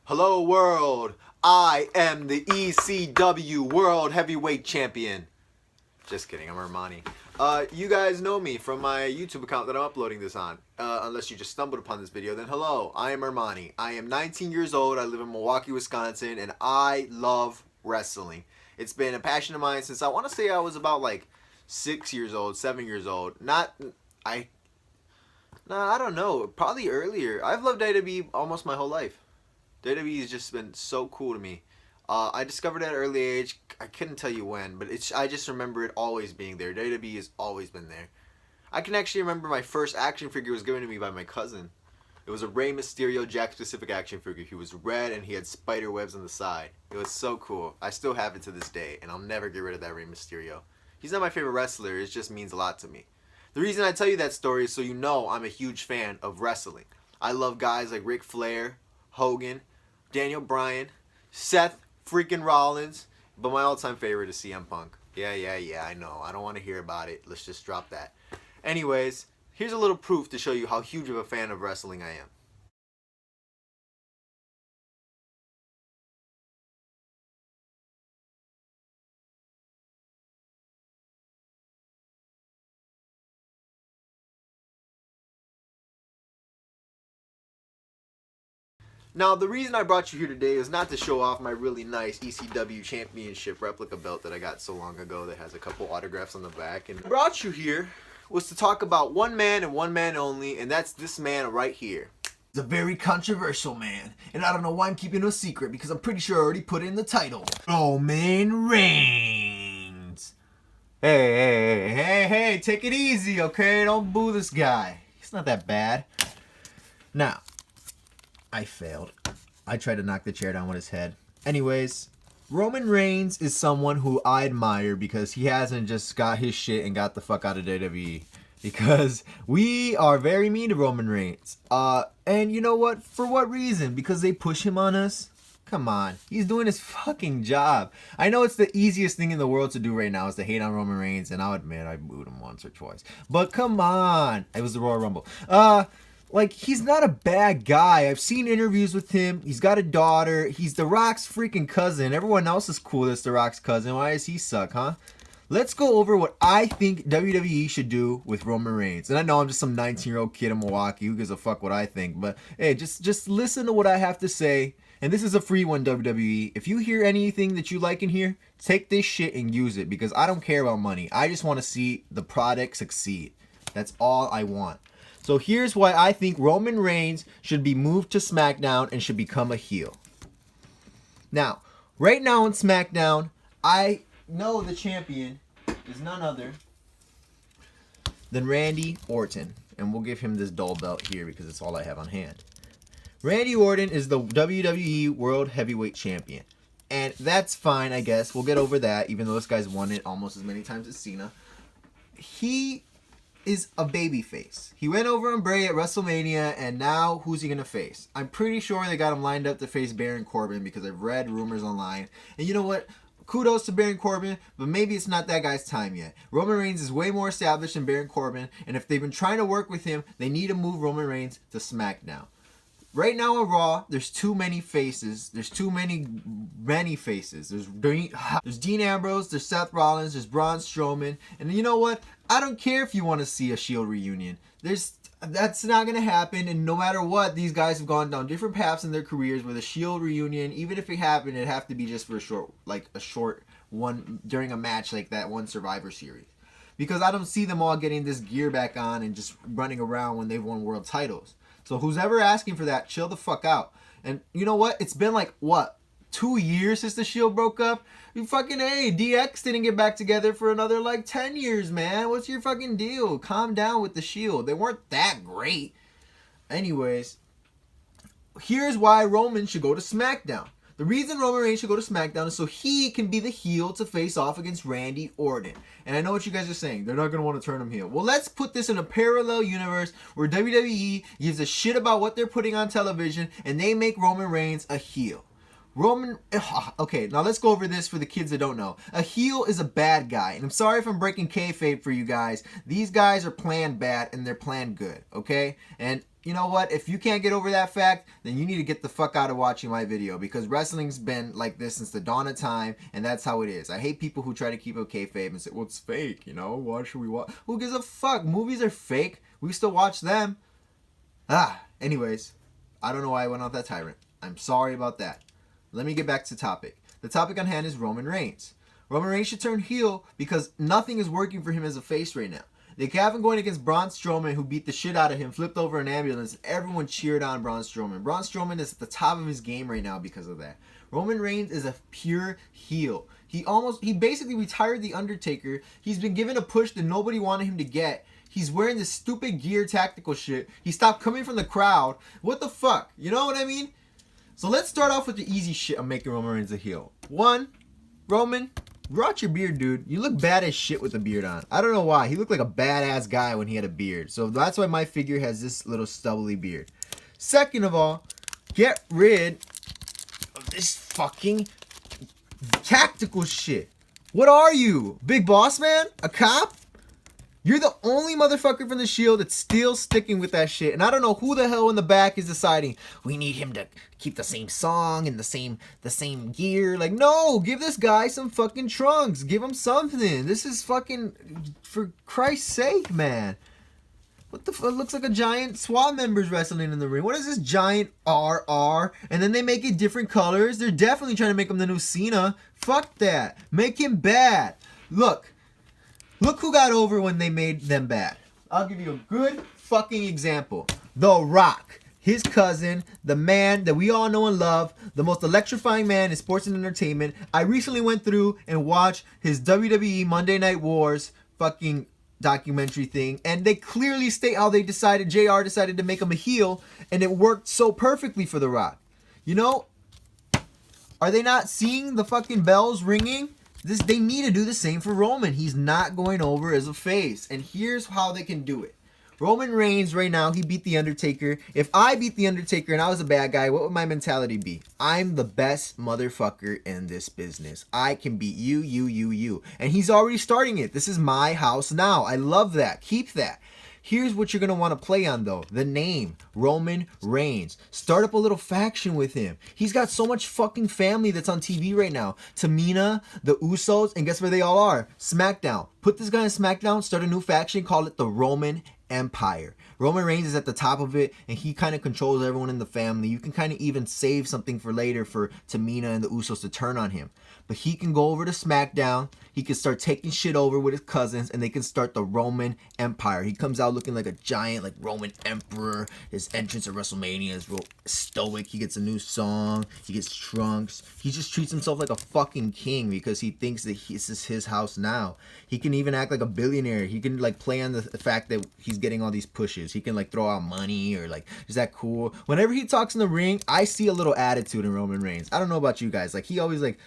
Hello world, I am the ECW World Heavyweight Champion. Just kidding, I'm Armani. You guys know me from my YouTube account that I'm uploading this on. Unless you just stumbled upon this video, then hello, I am Armani. I am 19 years old, I live in Milwaukee, Wisconsin, and I love wrestling. It's been a passion of mine since I want to say I was about like 6 years old, 7 years old. I don't know, probably earlier. I've loved WWE almost my whole life. WWE has just been so cool to me. I discovered at an early age. I couldn't tell you when, but I just remember it always being there. WWE has always been there. I can actually remember my first action figure was given to me by my cousin. It was a Rey Mysterio Jack Pacific action figure. He was red and he had spider webs on the side. It was so cool. I still have it to this day, and I'll never get rid of that Rey Mysterio. He's not my favorite wrestler. It just means a lot to me. The reason I tell you that story is so you know I'm a huge fan of wrestling. I love guys like Ric Flair, Hogan, Daniel Bryan, Seth freaking Rollins, but my all-time favorite is CM Punk. Yeah, I know. I don't want to hear about it. Let's just drop that. Anyways, here's a little proof to show you how huge of a fan of wrestling I am. Now, the reason I brought you here today is not to show off my really nice ECW Championship replica belt that I got so long ago that has a couple autographs on the back. And I brought you here was to talk about one man and one man only, and that's this man right here. He's a very controversial man, and I don't know why I'm keeping it a secret because I'm pretty sure I already put it in the title. Roman Reigns. Hey, take it easy, okay? Don't boo this guy. He's not that bad. Now, I failed. I tried to knock the chair down with his head. Anyways, Roman Reigns is someone who I admire because he hasn't just got his shit and got the fuck out of WWE. Because we are very mean to Roman Reigns. And you know what? For what reason? Because they push him on us? Come on. He's doing his fucking job. I know it's the easiest thing in the world to do right now is to hate on Roman Reigns. And I'll admit I booed him once or twice. But come on. It was the Royal Rumble. Like, he's not a bad guy. I've seen interviews with him. He's got a daughter. He's The Rock's freaking cousin. Everyone else is cool that's The Rock's cousin. Why does he suck, huh? Let's go over what I think WWE should do with Roman Reigns. And I know I'm just some 19-year-old kid in Milwaukee. Who gives a fuck what I think? But, hey, just listen to what I have to say. And this is a free one, WWE. If you hear anything that you like in here, take this shit and use it. Because I don't care about money. I just want to see the product succeed. That's all I want. So here's why I think Roman Reigns should be moved to SmackDown and should become a heel. Now, right now on SmackDown, I know the champion is none other than Randy Orton. And we'll give him this dull belt here because it's all I have on hand. Randy Orton is the WWE World Heavyweight Champion. And that's fine, I guess. We'll get over that, even though this guy's won it almost as many times as Cena. He is a babyface. He went over on Bray at WrestleMania, and now who's he gonna face? I'm pretty sure they got him lined up to face Baron Corbin because I've read rumors online. And you know what? Kudos to Baron Corbin, but maybe it's not that guy's time yet. Roman Reigns is way more established than Baron Corbin, and if they've been trying to work with him, they need to move Roman Reigns to SmackDown. Right now on Raw, there's too many faces. There's too many faces. There's Dean Ambrose, there's Seth Rollins, there's Braun Strowman. And you know what? I don't care if you want to see a Shield reunion. That's not going to happen. And no matter what, these guys have gone down different paths in their careers with a Shield reunion. Even if it happened, it'd have to be just for a short one during a match like that one Survivor Series. Because I don't see them all getting this gear back on and just running around when they've won world titles. So who's ever asking for that, chill the fuck out. And you know what? It's been like, 2 years since the Shield broke up? You fucking, hey, DX didn't get back together for another, 10 years, man. What's your fucking deal? Calm down with the Shield. They weren't that great. Anyways, here's why Roman should go to SmackDown. The reason Roman Reigns should go to SmackDown is so he can be the heel to face off against Randy Orton. And I know what you guys are saying. They're not going to want to turn him heel. Well, let's put this in a parallel universe where WWE gives a shit about what they're putting on television and they make Roman Reigns a heel. Okay, now let's go over this for the kids that don't know. A heel is a bad guy, and I'm sorry if I'm breaking kayfabe for you guys. These guys are planned bad, and they're planned good, okay? And you know what? If you can't get over that fact, then you need to get the fuck out of watching my video, because wrestling's been like this since the dawn of time, and that's how it is. I hate people who try to keep up kayfabe and say, well, it's fake, you know? Why should we watch? Who gives a fuck? Movies are fake. We still watch them. Anyways, I don't know why I went off that tyrant. I'm sorry about that. Let me get back to the topic. The topic on hand is Roman Reigns. Roman Reigns should turn heel because nothing is working for him as a face right now. They have him going against Braun Strowman, who beat the shit out of him, flipped over an ambulance. Everyone cheered on Braun Strowman. Braun Strowman is at the top of his game right now because of that. Roman Reigns is a pure heel. He basically retired The Undertaker. He's been given a push that nobody wanted him to get. He's wearing this stupid gear tactical shit. He stopped coming from the crowd. What the fuck? You know what I mean? So let's start off with the easy shit on making Roman Reigns a heel. One, Roman, grow out your beard, dude. You look bad as shit with a beard on. I don't know why. He looked like a badass guy when he had a beard. So that's why my figure has this little stubbly beard. Second of all, get rid of this fucking tactical shit. What are you? Big boss man? A cop? You're the only motherfucker from the Shield that's still sticking with that shit. And I don't know who the hell in the back is deciding we need him to keep the same song and the same gear. Like, no, give this guy some fucking trunks. Give him something. This is fucking, for Christ's sake, man. What the fuck? It looks like a giant SWAT members wrestling in the ring. What is this giant RR? And then they make it different colors. They're definitely trying to make him the new Cena. Fuck that. Make him bad. Look who got over when they made them bad. I'll give you a good fucking example. The Rock. His cousin, the man that we all know and love, the most electrifying man in sports and entertainment. I recently went through and watched his WWE Monday Night Wars fucking documentary thing, and they clearly state how they decided, JR decided to make him a heel, and it worked so perfectly for The Rock. You know, are they not seeing the fucking bells ringing? They need to do the same for Roman. He's not going over as a face. And here's how they can do it. Roman Reigns right now, he beat The Undertaker. If I beat The Undertaker and I was a bad guy, what would my mentality be? I'm the best motherfucker in this business. I can beat you. And he's already starting it. This is my house now. I love that. Keep that. Here's what you're going to want to play on, though. The name, Roman Reigns. Start up a little faction with him. He's got so much fucking family that's on TV right now. Tamina, the Usos, and guess where they all are? SmackDown. Put this guy on SmackDown, start a new faction, call it the Roman Empire. Roman Reigns is at the top of it, and he kind of controls everyone in the family. You can kind of even save something for later for Tamina and the Usos to turn on him. But he can go over to SmackDown. He can start taking shit over with his cousins, and they can start the Roman Empire. He comes out looking like a giant, like Roman Emperor. His entrance at WrestleMania is real stoic. He gets a new song. He gets trunks. He just treats himself like a fucking king because he thinks that this is his house now. He can even act like a billionaire. He can like play on the fact that he's getting all these pushes. He can like throw out money or like, is that cool? Whenever he talks in the ring, I see a little attitude in Roman Reigns. I don't know about you guys. Like he always like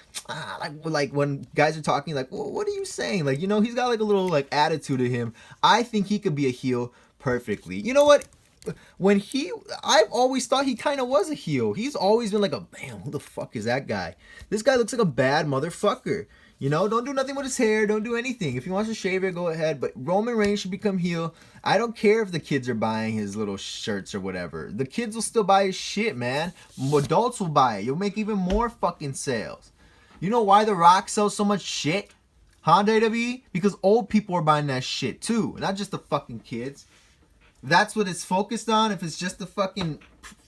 when guys are talking, like, well, what are you saying? Like, you know, he's got like a little like attitude to him. I think he could be a heel perfectly. You know what? I've always thought he kind of was a heel. He's always been like man, who the fuck is that guy? This guy looks like a bad motherfucker. You know, don't do nothing with his hair. Don't do anything. If he wants to shave it, go ahead. But Roman Reigns should become heel. I don't care if the kids are buying his little shirts or whatever. The kids will still buy his shit, man. Adults will buy it. You'll make even more fucking sales. You know why The Rock sells so much shit? Huh, WWE? Because old people are buying that shit too. Not just the fucking kids. That's what it's focused on. If it's just the fucking,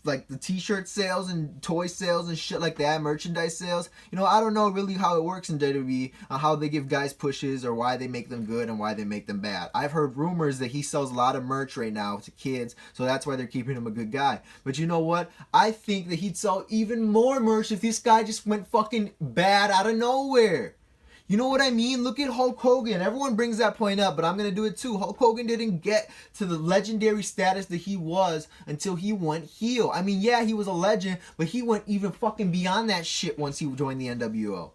like the t-shirt sales and toy sales and shit like that, merchandise sales. You know, I don't know really how it works in WWE, on how they give guys pushes or why they make them good and why they make them bad. I've heard rumors that he sells a lot of merch right now to kids, so that's why they're keeping him a good guy. But you know what? I think that he'd sell even more merch if this guy just went fucking bad out of nowhere. You know what I mean? Look at Hulk Hogan. Everyone brings that point up, but I'm going to do it too. Hulk Hogan didn't get to the legendary status that he was until he went heel. I mean, yeah, he was a legend, but he went even fucking beyond that shit once he joined the NWO.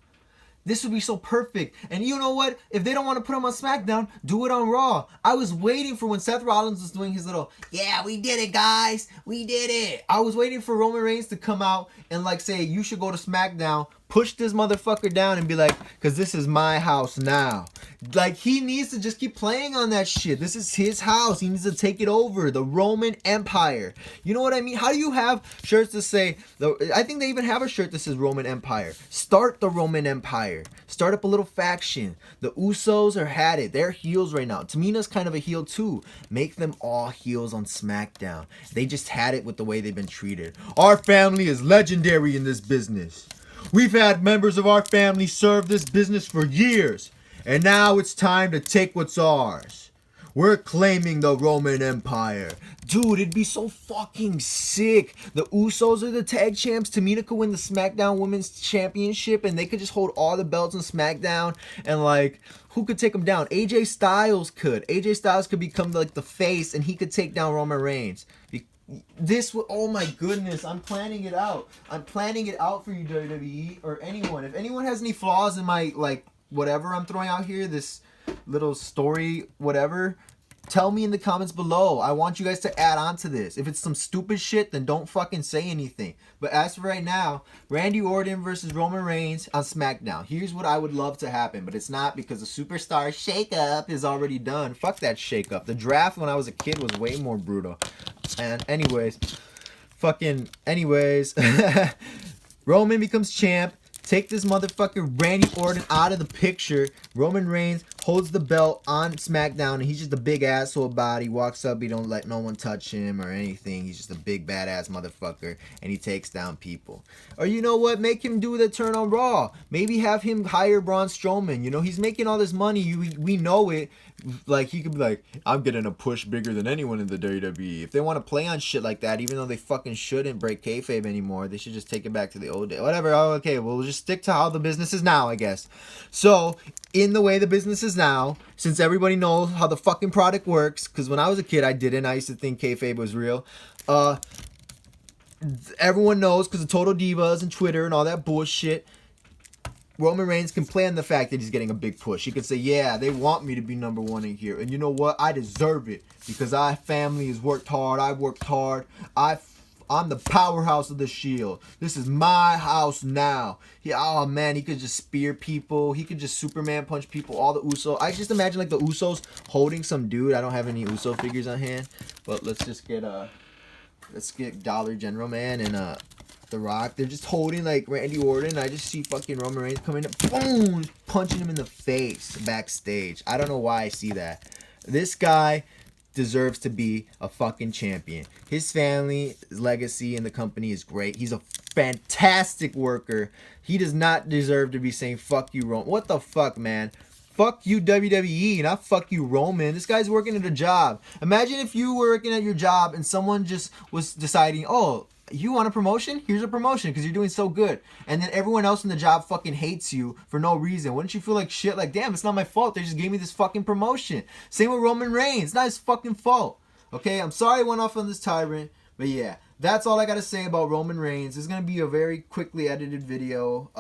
This would be so perfect. And you know what? If they don't want to put him on SmackDown, do it on Raw. I was waiting for when Seth Rollins was doing his little, yeah, we did it, guys. We did it. I was waiting for Roman Reigns to come out and like say, you should go to SmackDown, push this motherfucker down and be like, because this is my house now. Like, he needs to just keep playing on that shit. This is his house. He needs to take it over. The Roman Empire. You know what I mean? How do you have shirts that say, I think they even have a shirt that says Roman Empire. Start the Roman Empire. Start up a little faction. The Usos are had it. They're heels right now. Tamina's kind of a heel too. Make them all heels on SmackDown. They just had it with the way they've been treated. Our family is legendary in this business. We've had members of our family serve this business for years. And now it's time to take what's ours. We're claiming the Roman Empire. Dude, it'd be so fucking sick. The Usos are the tag champs. Tamina could win the SmackDown Women's Championship and they could just hold all the belts on SmackDown. And like, who could take them down? AJ Styles could. AJ Styles could become like the face and he could take down Roman Reigns. This would, oh my goodness, I'm planning it out. I'm planning it out for you, WWE, or anyone. If anyone has any flaws in my, like, whatever I'm throwing out here, this little story, whatever, tell me in the comments below. I want you guys to add on to this. If it's some stupid shit, then don't fucking say anything. But as for right now, Randy Orton versus Roman Reigns on SmackDown. Here's what I would love to happen, but it's not because the superstar shakeup is already done. Fuck that shakeup. The draft when I was a kid was way more brutal. And anyways, Roman becomes champ. Take this motherfucker Randy Orton out of the picture. Roman Reigns holds the belt on SmackDown and he's just a big asshole about it. He walks up, he don't let no one touch him or anything. He's just a big badass motherfucker and he takes down people. Or you know what? Make him do the turn on Raw. Maybe have him hire Braun Strowman. You know, he's making all this money. We know it. Like, he could be like, I'm getting a push bigger than anyone in the WWE. If they want to play on shit like that, even though they fucking shouldn't break kayfabe anymore, they should just take it back to the old day. Whatever. Oh, okay, we'll just stick to how the business is now, I guess. So, in the way the business is now, since everybody knows how the fucking product works, because when I was a kid, I didn't. I used to think kayfabe was real. Everyone knows, because of Total Divas and Twitter and all that bullshit, Roman Reigns can play on the fact that he's getting a big push. He can say, yeah, they want me to be number one in here. And you know what? I deserve it. Because our family has worked hard. I worked hard. I'm the powerhouse of the Shield. This is my house now. Oh, man, he could just spear people. He could just Superman punch people. All the Usos. I just imagine, like, the Usos holding some dude. I don't have any Uso figures on hand. But let's just get, Dollar General Man and, The Rock. They're just holding like Randy Orton. I just see fucking Roman Reigns coming up, boom, punching him in the face backstage. I don't know why I see that. This guy deserves to be a fucking champion. His family, his legacy in the company is great. He's a fantastic worker. He does not deserve to be saying fuck you, Roman. What the fuck, man? Fuck you, WWE, not fuck you, Roman. This guy's working at a job. Imagine if you were working at your job and someone just was deciding, oh, you want a promotion? Here's a promotion because you're doing so good. And then everyone else in the job fucking hates you for no reason. Wouldn't you feel like shit? Like, damn, it's not my fault. They just gave me this fucking promotion. Same with Roman Reigns. It's not his fucking fault. Okay, I'm sorry I went off on this tyrant. But yeah, that's all I got to say about Roman Reigns. It's going to be a very quickly edited video.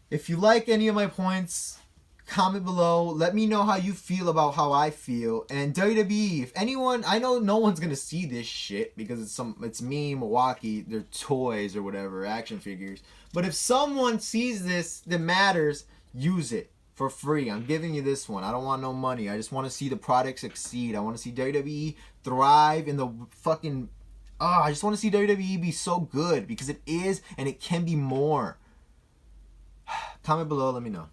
If you like any of my points, comment below. Let me know how you feel about how I feel. And WWE, if anyone, I know no one's gonna see this shit because it's me, Milwaukee, they're toys or whatever, action figures. But if someone sees this that matters, use it for free. I'm giving you this one. I don't want no money. I just want to see the product succeed. I want to see WWE thrive in the fucking. I just want to see WWE be so good because it is and it can be more. Comment below. Let me know.